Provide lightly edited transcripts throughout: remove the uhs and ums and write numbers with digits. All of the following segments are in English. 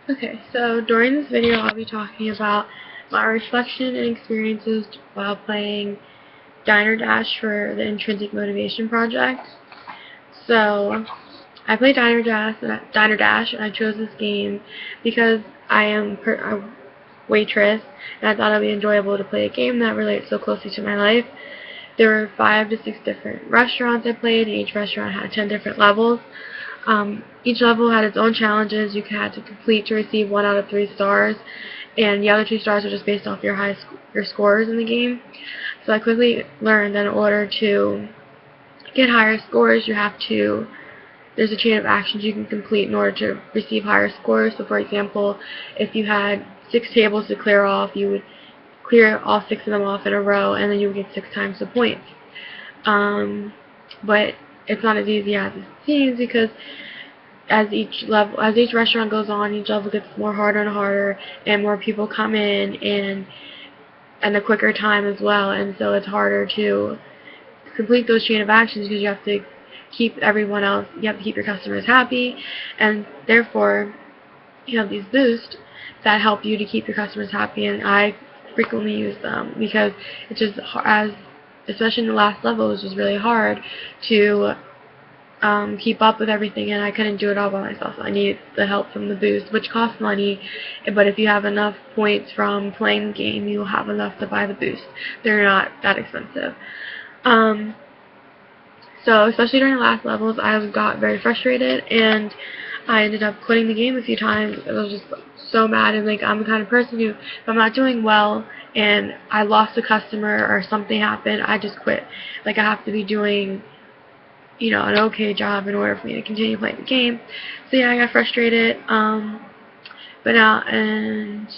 Okay, so during this video I'll be talking about my reflection and experiences while playing Diner Dash for the Intrinsic Motivation Project. So I played Diner Dash, and I chose this game because I am a waitress, and I thought it would be enjoyable to play a game that relates so closely to my life. There were 5 to 6 different restaurants I played, and each restaurant had 10 different levels. Each level had its own challenges you had to complete to receive 1 out of 3 stars, and the other 2 stars were just based off your scores in the game. So I quickly learned that in order to get higher scores, there's a chain of actions you can complete in order to receive higher scores. So for example, if you had 6 tables to clear off, you would clear all 6 of them off in a row, and then you would get 6 times the points. But it's not as easy as it seems, because as each restaurant goes on, each level gets more harder and harder, and more people come in, and a quicker time as well, and so it's harder to complete those chain of actions because you have to keep your customers happy, and therefore you have these boosts that help you to keep your customers happy, and I frequently use them because it's just, especially in the last level, it was just really hard to keep up with everything, and I couldn't do it all by myself. So I needed the help from the boost, which costs money, but if you have enough points from playing the game, you'll have enough to buy the boost. They're not that expensive. So especially during the last levels, I got very frustrated, and I ended up quitting the game a few times. I was just so mad, and I'm the kind of person who, if I'm not doing well and I lost a customer or something happened, I just quit. I have to be doing an okay job in order for me to continue playing the game. So yeah, I got frustrated. But now, and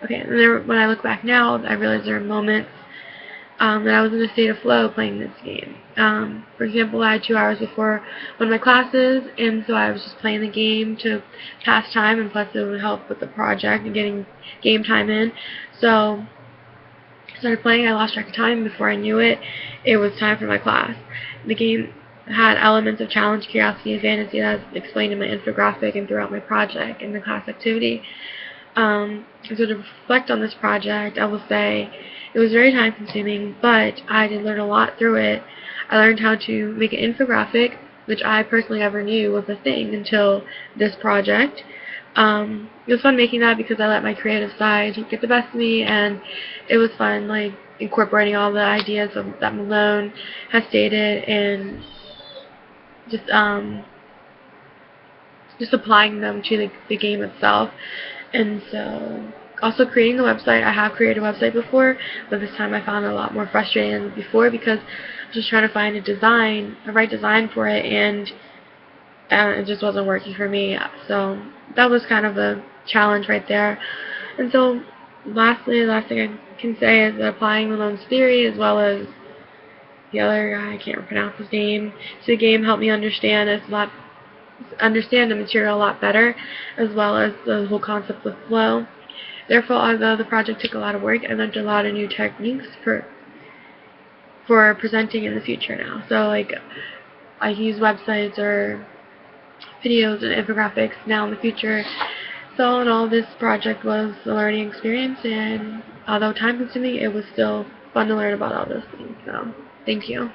then when I look back now, I realize there are moments that I was in a state of flow playing this game. For example, I had 2 hours before one of my classes, and so I was just playing the game to pass time, and plus it would help with the project and getting game time in. So I started playing, I lost track of time. Before I knew it, it was time for my class. The game had elements of challenge, curiosity, and fantasy that I explained in my infographic and throughout my project and the class activity. So to reflect on this project, I will say it was very time consuming, but I did learn a lot through it. I learned how to make an infographic, which I personally never knew was a thing until this project. It was fun making that because I let my creative side get the best of me, and it was fun incorporating all the ideas that Malone has stated, and just applying them to the game itself. And so also creating the website. I have created a website before, but this time I found it a lot more frustrating than before because I was just trying to find the right design for it, and it just wasn't working for me. So that was kind of a challenge right there. And so lastly, the last thing I can say is that applying Malone's theory, as well as the other guy, I can't pronounce his name, to the game helped me understand the material a lot better, as well as the whole concept of flow. Therefore, although the project took a lot of work, I learned a lot of new techniques for presenting in the future now. So I use websites or videos and infographics now in the future. So in all, this project was a learning experience, and although time consuming, it was still fun to learn about all those things. So thank you.